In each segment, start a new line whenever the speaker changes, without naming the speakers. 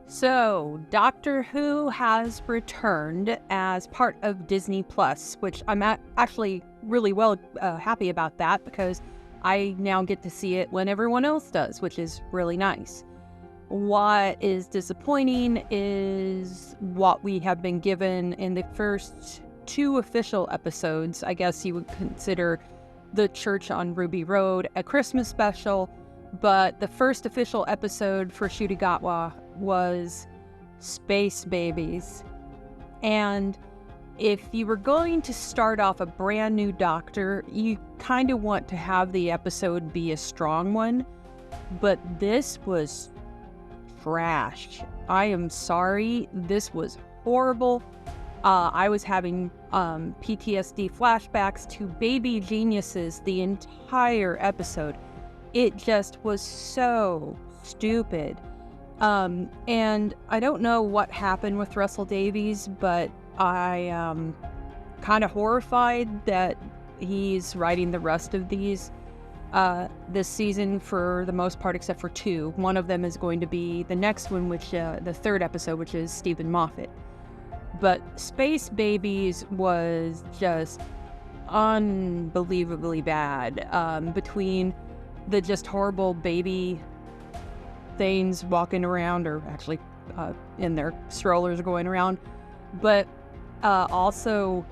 So, Doctor Who has returned as part of Disney Plus, which I'm actually really happy about that because I now get to see it when everyone else does, which is really nice. What is disappointing is what we have been given in the first 2 official episodes. I guess you would consider The Church on Ruby Road a Christmas special, but the first official episode for Ncuti Gatwa was Space Babies. And if you were going to start off a brand new Doctor, you kind of want to have the episode be a strong one, but this was trash. I am sorry, this was horrible. I was having PTSD flashbacks to Baby Geniuses the entire episode. It just was so stupid. And I don't know what happened with Russell Davies, but I am kind of horrified that he's writing the rest of these this season for the most part, except for 2. One of them is going to be the next one, which the 3rd episode, which is Stephen Moffat. But Space Babies was just unbelievably bad. Between the just horrible baby things walking around, or actually in their strollers going around, but also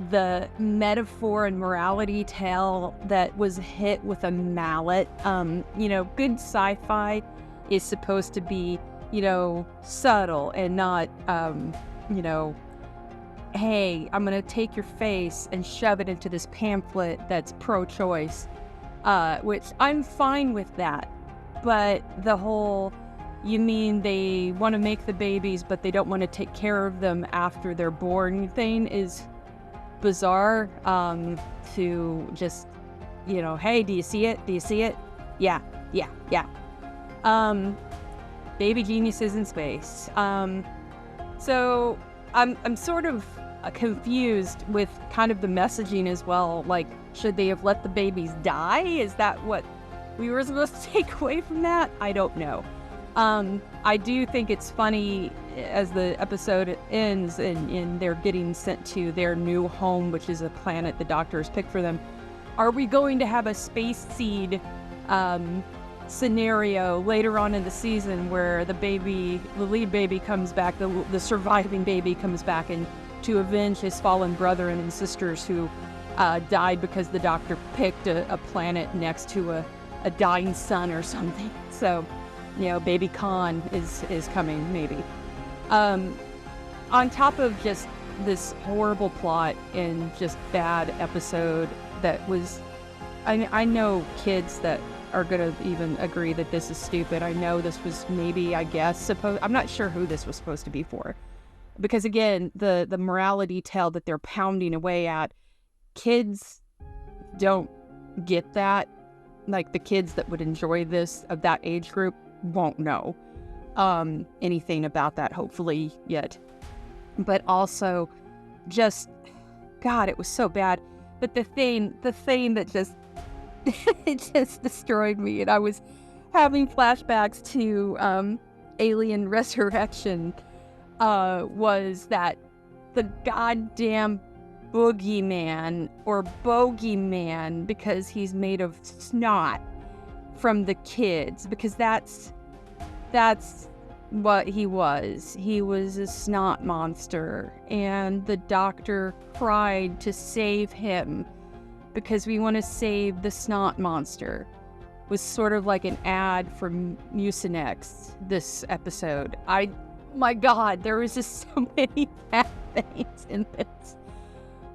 the metaphor and morality tale that was hit with a mallet. Good sci-fi is supposed to be, subtle and not, hey, I'm gonna take your face and shove it into this pamphlet that's pro-choice, which I'm fine with that. But the whole, you mean they want to make the babies, but they don't want to take care of them after they're born thing is bizarre. To just, hey, do you see it? Do you see it? Yeah. Baby Geniuses in Space. So I'm sort of confused with kind of the messaging as well. Like, should they have let the babies die? Is that what we were supposed to take away from that? I don't know. I do think it's funny as the episode ends and they're getting sent to their new home, which is a planet the Doctor has picked for them. Are we going to have a space seed scenario later on in the season where the lead baby comes back, the surviving baby comes back and to avenge his fallen brother and sisters who died because the Doctor picked a planet next to a dying sun or something? So, baby Khan is coming, maybe. On top of just this horrible plot and just bad episode that was, I know kids that are going to even agree that this is stupid. I know this was maybe, I guess, I'm not sure who this was supposed to be for. Because again, the morality tale that they're pounding away at, kids don't get that. Like, the kids that would enjoy this of that age group won't know anything about that, hopefully, yet. But also, just, God, it was so bad. But the thing that just, it just destroyed me, and I was having flashbacks to Alien Resurrection, was that the goddamn boogeyman or bogeyman, because he's made of snot from the kids, because that's what he was. He was a snot monster, and the Doctor cried to save him because we want to save the snot monster. It was sort of like an ad for Mucinex, this episode. My God, there was just so many bad things in this.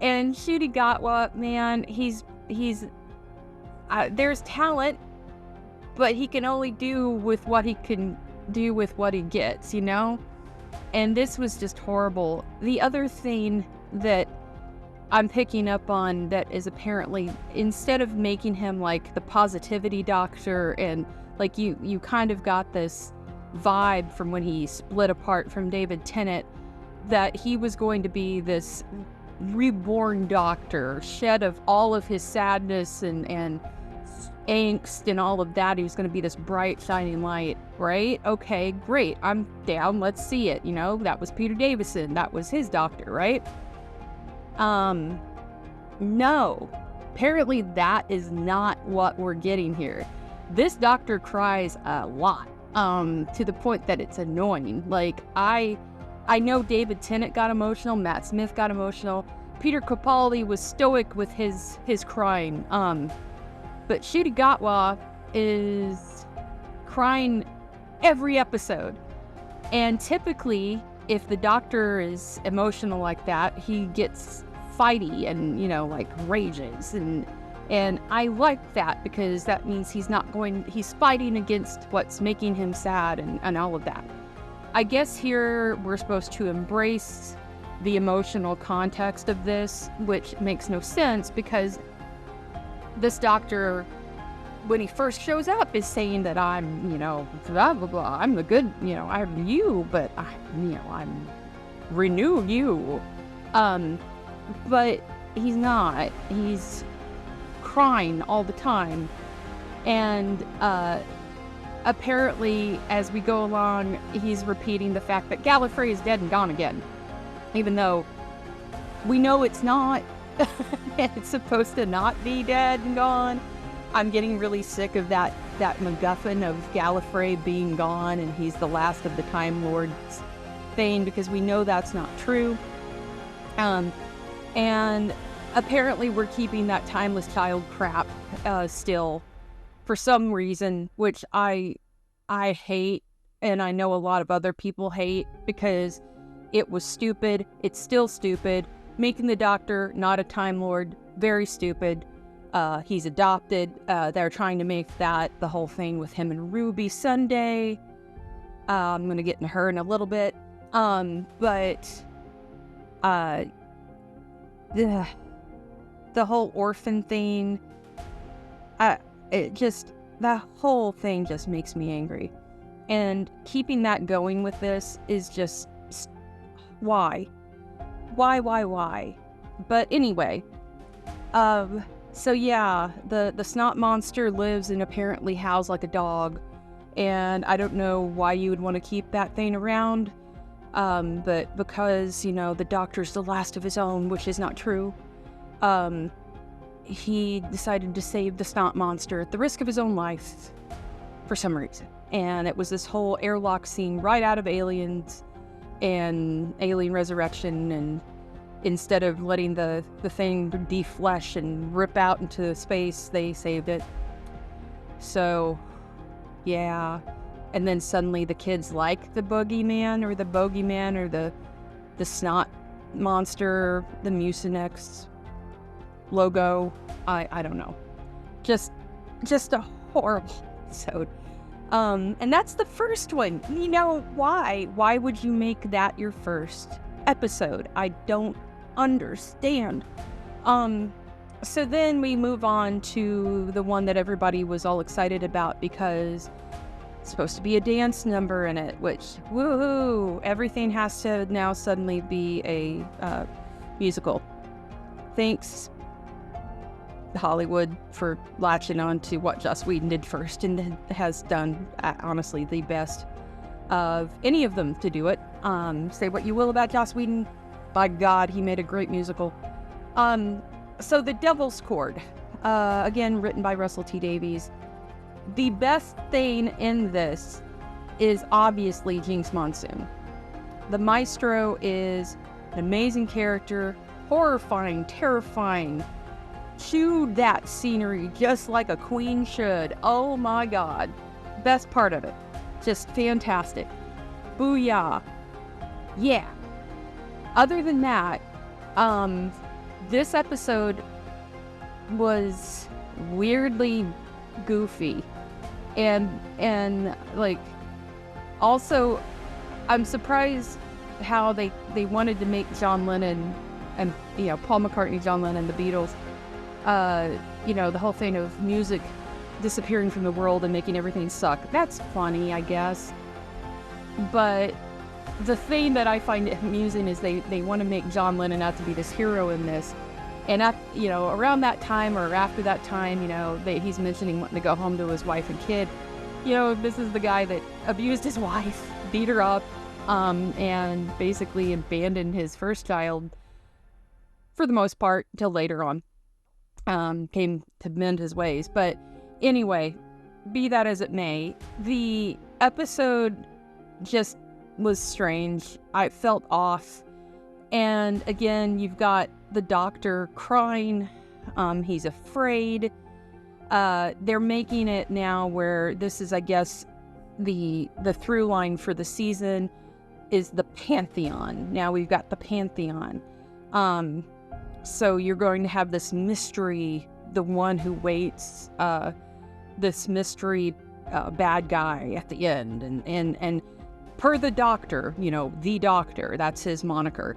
And Ncuti Gatwa, man, he's there's talent, but he can only do with what he can do with what he gets, And this was just horrible. The other thing that I'm picking up on that is apparently, instead of making him like the positivity doctor, and like you kind of got this vibe from when he split apart from David Tennant, that he was going to be this reborn Doctor, shed of all of his sadness and angst and all of that. He was going to be this bright shining light, right? Okay, great. I'm down. Let's see it. That was Peter Davison. That was his doctor, right? No. Apparently that is not what we're getting here. This doctor cries a lot, to the point that it's annoying. Like, I know David Tennant got emotional, Matt Smith got emotional, Peter Capaldi was stoic with his crying, but Ncuti Gatwa is crying every episode. And typically, if the doctor is emotional like that, he gets fighty and, like rages. And I like that, because that means he's fighting against what's making him sad and all of that. I guess here we're supposed to embrace the emotional context of this, which makes no sense, because this doctor, when he first shows up, is saying that I'm, blah, blah, blah, I'm the good, I'm you, but I'm renew you. But he's not. He's crying all the time. And apparently, as we go along, he's repeating the fact that Gallifrey is dead and gone again. Even though we know it's not. It's supposed to not be dead and gone. I'm getting really sick of that MacGuffin of Gallifrey being gone and he's the last of the Time Lords thing, because we know that's not true. And apparently we're keeping that timeless child crap still for some reason, which I hate, and I know a lot of other people hate, because it was stupid. It's still stupid. Making the Doctor not a Time Lord, very stupid. He's adopted. They're trying to make that the whole thing with him and Ruby Sunday. I'm going to get into her in a little bit. But the whole orphan thing, that whole thing just makes me angry. And keeping that going with this is just, why? Why? But anyway, so yeah, the snot monster lives and apparently howls like a dog. And I don't know why you would want to keep that thing around. But because, the Doctor's the last of his own, which is not true, he decided to save the snot monster at the risk of his own life for some reason. And it was this whole airlock scene right out of Aliens and Alien Resurrection, and instead of letting the thing deflesh and rip out into space, they saved it. So, yeah. And then suddenly the kids like the boogeyman or the snot monster, the Mucinex logo. I don't know. Just a horrible episode. And that's the first one. Why? Why would you make that your first episode? I don't understand. So then we move on to the one that everybody was all excited about, because it's supposed to be a dance number in it, which, woohoo, everything has to now suddenly be a musical. Thanks, Hollywood, for latching on to what Joss Whedon did first, and has done, honestly, the best of any of them to do it. Say what you will about Joss Whedon, by God, he made a great musical. So The Devil's Chord, again, written by Russell T. Davies. The best thing in this is obviously Jinx Monsoon. The maestro is an amazing character, horrifying, terrifying, chewed that scenery just like a queen should. Oh my God. Best part of it. Just fantastic. Booyah. Yeah. Other than that, this episode was weirdly goofy. And like, also, I'm surprised how they wanted to make John Lennon and, Paul McCartney, John Lennon, the Beatles, the whole thing of music disappearing from the world and making everything suck. That's funny, I guess. But the thing that I find amusing is they want to make John Lennon out to be this hero in this. And around that time or after that time, he's mentioning wanting to go home to his wife and kid. This is the guy that abused his wife, beat her up, and basically abandoned his first child for the most part till later on. Came to mend his ways. But anyway, be that as it may, the episode just was strange. I felt off. And again, you've got the doctor crying. He's afraid. They're making it now where this is, I guess, the through line for the season is the Pantheon. Now we've got the Pantheon. So you're going to have this mystery, the one who waits, this mystery bad guy at the end. And per the doctor, the doctor, that's his moniker.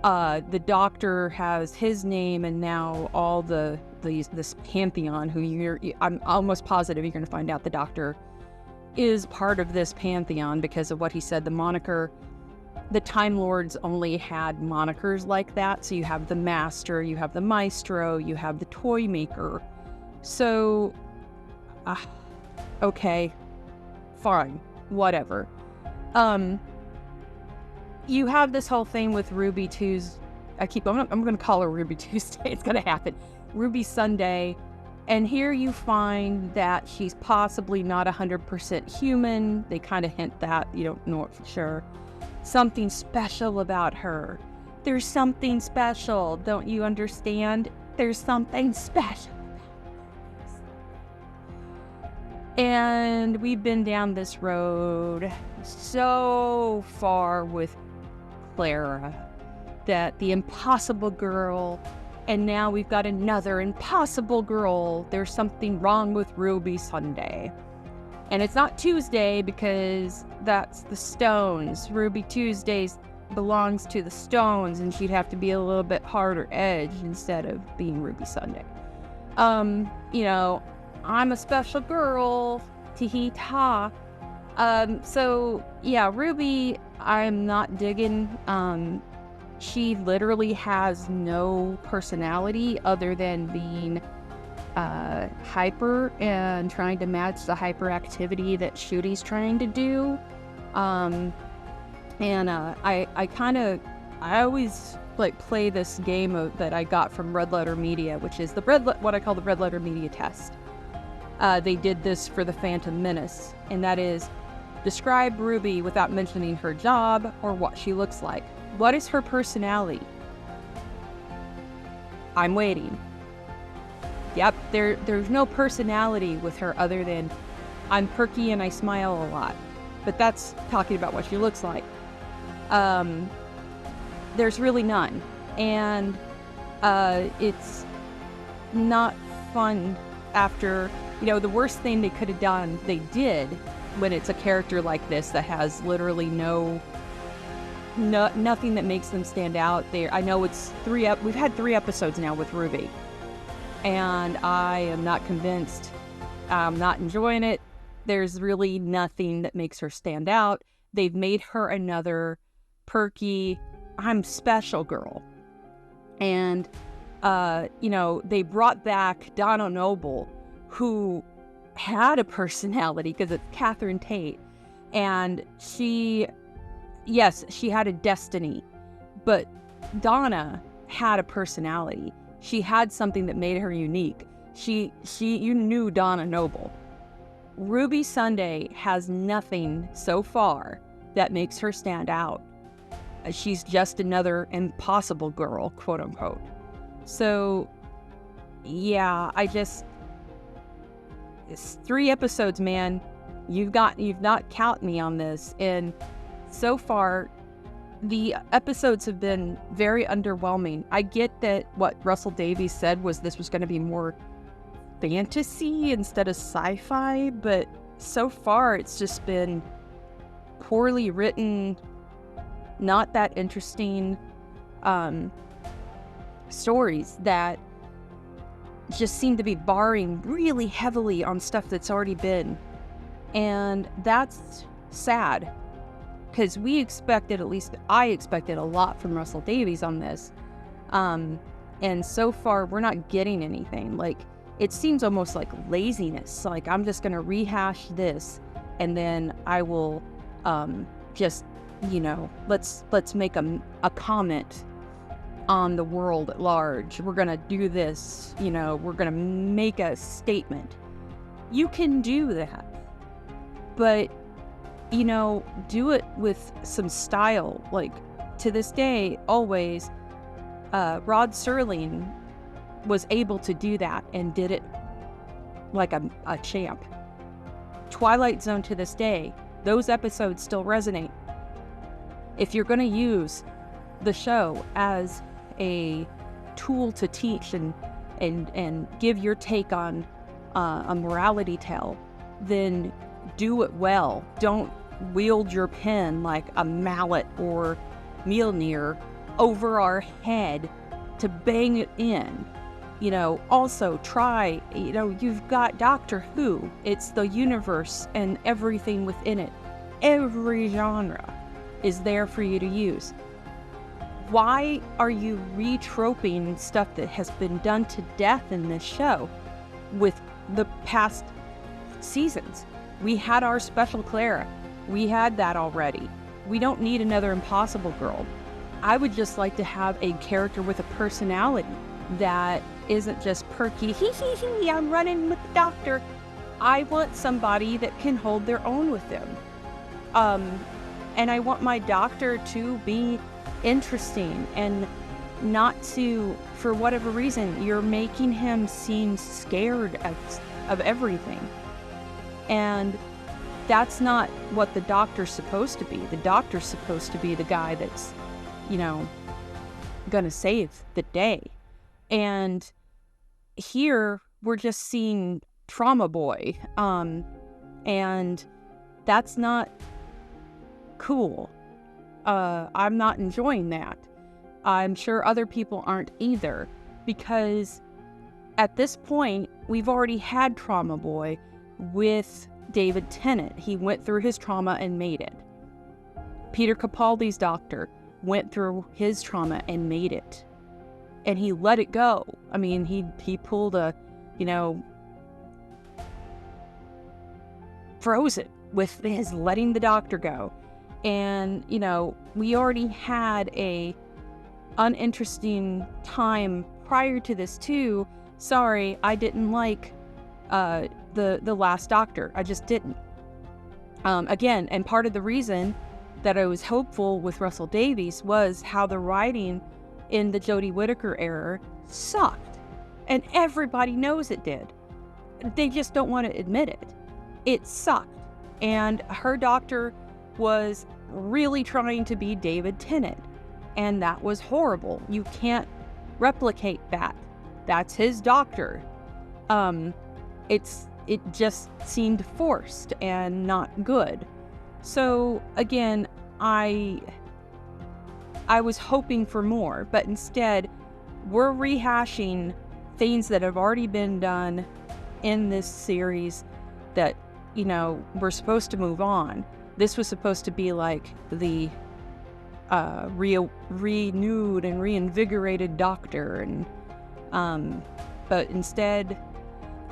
The doctor has his name, and now all this Pantheon, I'm almost positive you're going to find out the doctor is part of this Pantheon because of what he said. The moniker, the Time Lords only had monikers like that. So you have the Master, you have the Maestro, you have the Toy Maker. So, okay, fine, whatever. You have this whole thing with Ruby Tuesday. I'm going to call her Ruby Tuesday. It's going to happen. Ruby Sunday. And here you find that she's possibly not 100% human. They kind of hint that. You don't know it for sure. Something special about her. There's something special. Don't you understand? There's something special. And we've been down this road so far with Clara, that the impossible girl, and now we've got another impossible girl. There's something wrong with Ruby Sunday. And it's not Tuesday because that's the Stones. Ruby Tuesdays belongs to the Stones, and she'd have to be a little bit harder edged instead of being Ruby Sunday. I'm a special girl, tee-hee-ta. So yeah, Ruby, I'm not digging. She literally has no personality other than being hyper and trying to match the hyperactivity that Ncuti's trying to do. I always play this game that I got from Red Letter Media, which is what I call the Red Letter Media test. They did this for the Phantom Menace, and that is, describe Ruby without mentioning her job or what she looks like. What is her personality? I'm waiting. Yep, there's no personality with her other than I'm perky and I smile a lot. But that's talking about what she looks like. There's really none. And it's not fun after, the worst thing they could have done, they did, when it's a character like this that has literally nothing that makes them stand out. I know it's we've had 3 episodes now with Ruby, and I am not convinced. I'm not enjoying it. There's really nothing that makes her stand out. They've made her another perky, I'm special girl. And, they brought back Donna Noble, who had a personality because it's Catherine Tate. And she had a destiny, but Donna had a personality. She had something that made her unique. You knew Donna Noble. Ruby Sunday has nothing so far that makes her stand out. She's just another impossible girl, quote unquote. So, yeah, it's 3 episodes, man. You've not count me on this, and so far, the episodes have been very underwhelming. I get that what Russell Davies said was this was going to be more fantasy instead of sci-fi, but so far it's just been poorly written, not that interesting stories that just seem to be borrowing really heavily on stuff that's already been. And that's sad. Because at least I expected a lot from Russell Davies on this. And so far, we're not getting anything. it seems almost like laziness. Like, I'm just going to rehash this, and then I will just, let's make a comment on the world at large. We're going to do this, we're going to make a statement. You can do that, but, do it with some style. Like, to this day, always, Rod Serling was able to do that and did it like a champ. Twilight Zone, to this day, those episodes still resonate. If you're going to use the show as a tool to teach and give your take on a morality tale, then do it well. Don't wield your pen like a mallet or Mjolnir over our head to bang it in. Also try, you've got Doctor Who. It's the universe and everything within it. Every genre is there for you to use. Why are you retroping stuff that has been done to death in this show with the past seasons? We had our Special Clara. We had that already. We don't need another Impossible Girl. I would just like to have a character with a personality that isn't just perky, I'm running with the doctor. I want somebody that can hold their own with them. And I want my doctor to be interesting, and not to, for whatever reason, you're making him seem scared of everything. And that's not what the doctor's supposed to be. The doctor's supposed to be the guy that's, gonna save the day. And here we're just seeing Trauma Boy. And that's not cool. I'm not enjoying that. I'm sure other people aren't either, because at this point, we've already had Trauma Boy with David Tennant. He went through his trauma and made it. Peter Capaldi's doctor went through his trauma and made it. And he let it go. I mean, he pulled a, froze it with his letting the doctor go. And, we already had a uninteresting time prior to this too. Sorry, I didn't like the Last Doctor. I just didn't. Again, and part of the reason that I was hopeful with Russell Davies was how the writing in the Jodie Whittaker era sucked. And everybody knows it did. They just don't want to admit it. It sucked. And her doctor was really trying to be David Tennant. And that was horrible. You can't replicate that. That's his doctor. It just seemed forced and not good. So again, I was hoping for more, but instead we're rehashing things that have already been done in this series that, we're supposed to move on. This was supposed to be like the renewed and reinvigorated Doctor, and but instead,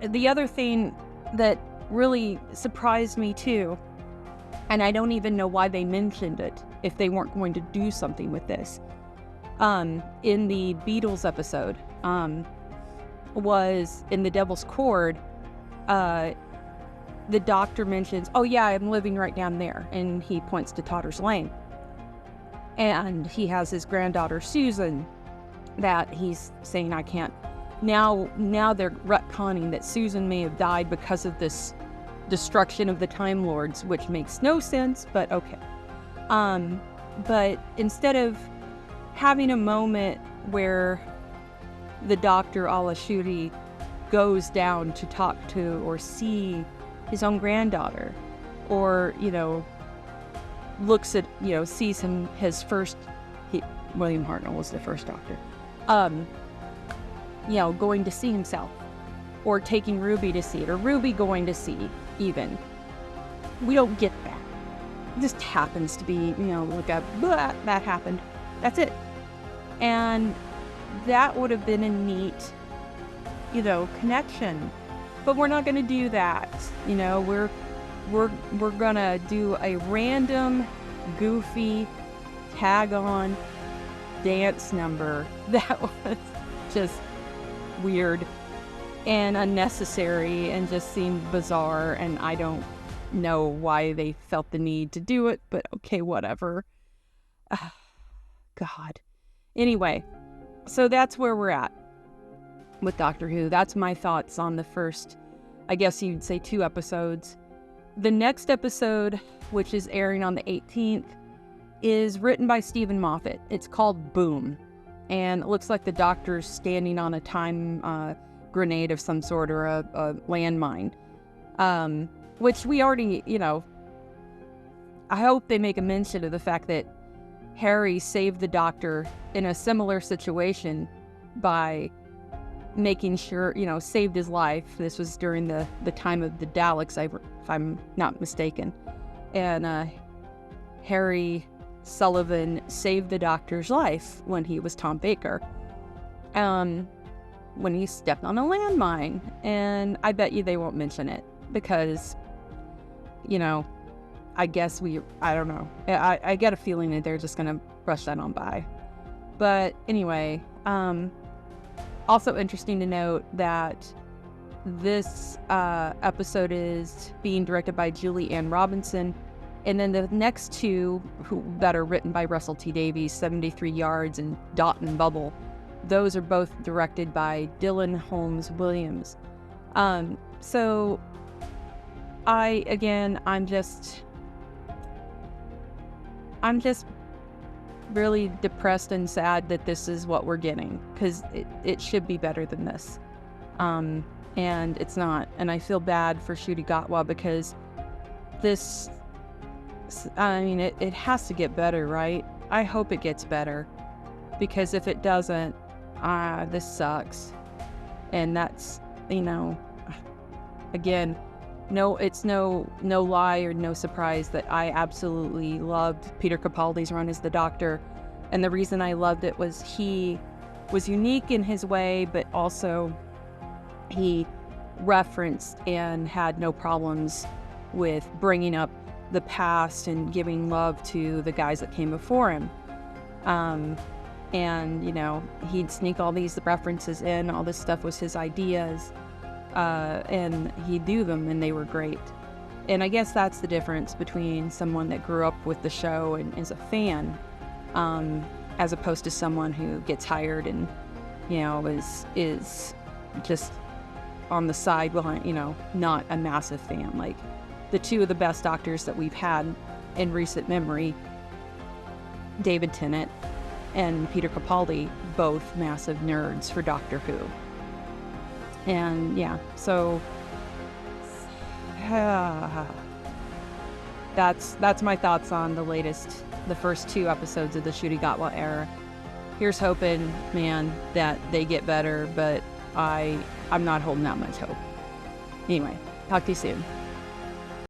the other thing that really surprised me too, and I don't even know why they mentioned it if they weren't going to do something with this, in the Beatles episode, was in The Devil's Chord, the doctor mentions, oh yeah, I'm living right down there, and he points to Totter's Lane. And he has his granddaughter Susan that he's saying, I can't. Now they're retconning that Susan may have died because of this destruction of the Time Lords, which makes no sense, but okay. But instead of having a moment where the Dr. Al-Ashuri goes down to talk to or see his own granddaughter, or, looks at, sees him, his first, William Hartnell was the first Doctor, going to see himself, or taking Ruby to see it, or Ruby going to see even. We don't get that. It just happens to be, like a, blah, that happened. That's it. And that would have been a neat connection. But we're not going to do that. We're going to do a random, goofy, tag-on dance number that was just weird and unnecessary and just seemed bizarre, and I don't know why they felt the need to do it, but okay, whatever. God. Anyway, so that's where we're at with Doctor Who. That's my thoughts on the first, I guess you'd say, 2 episodes. The next episode, which is airing on the 18th, is written by Stephen Moffat. It's called Boom, and it looks like the Doctor's standing on a time grenade of some sort, or a landmine, which we already, I hope they make a mention of the fact that Harry saved the Doctor in a similar situation by making sure, saved his life. This was during the time of the Daleks, if I'm not mistaken. And Harry Sullivan saved the Doctor's life when he was Tom Baker, when he stepped on a landmine. And I bet you they won't mention it because, I guess I don't know. I get a feeling that they're just going to brush that on by. But anyway, also interesting to note that this episode is being directed by Julie Ann Robinson. And then the next 2 that are written by Russell T Davies, 73 Yards and Dot and Bubble, those are both directed by Dylan Holmes Williams. So I'm just really depressed and sad that this is what we're getting, because it should be better than this. And it's not. And I feel bad for Ncuti Gatwa, because this, it has to get better, right? I hope it gets better, because if it doesn't, this sucks. And that's, again, no, it's no lie or no surprise that I absolutely loved Peter Capaldi's run as the Doctor. And the reason I loved it was he was unique in his way, but also he referenced and had no problems with bringing up the past and giving love to the guys that came before him. And, he'd sneak all these references in. All this stuff was his ideas. And he'd do them, and they were great. And I guess that's the difference between someone that grew up with the show and is a fan, as opposed to someone who gets hired and, is just on the side behind, not a massive fan. Like the 2 of the best Doctors that we've had in recent memory, David Tennant and Peter Capaldi, both massive nerds for Doctor Who. And yeah, so that's my thoughts on the first 2 episodes of the Ncuti Gatwa era. Here's hoping, man, that they get better, but I'm not holding that much hope. Anyway, talk to you soon.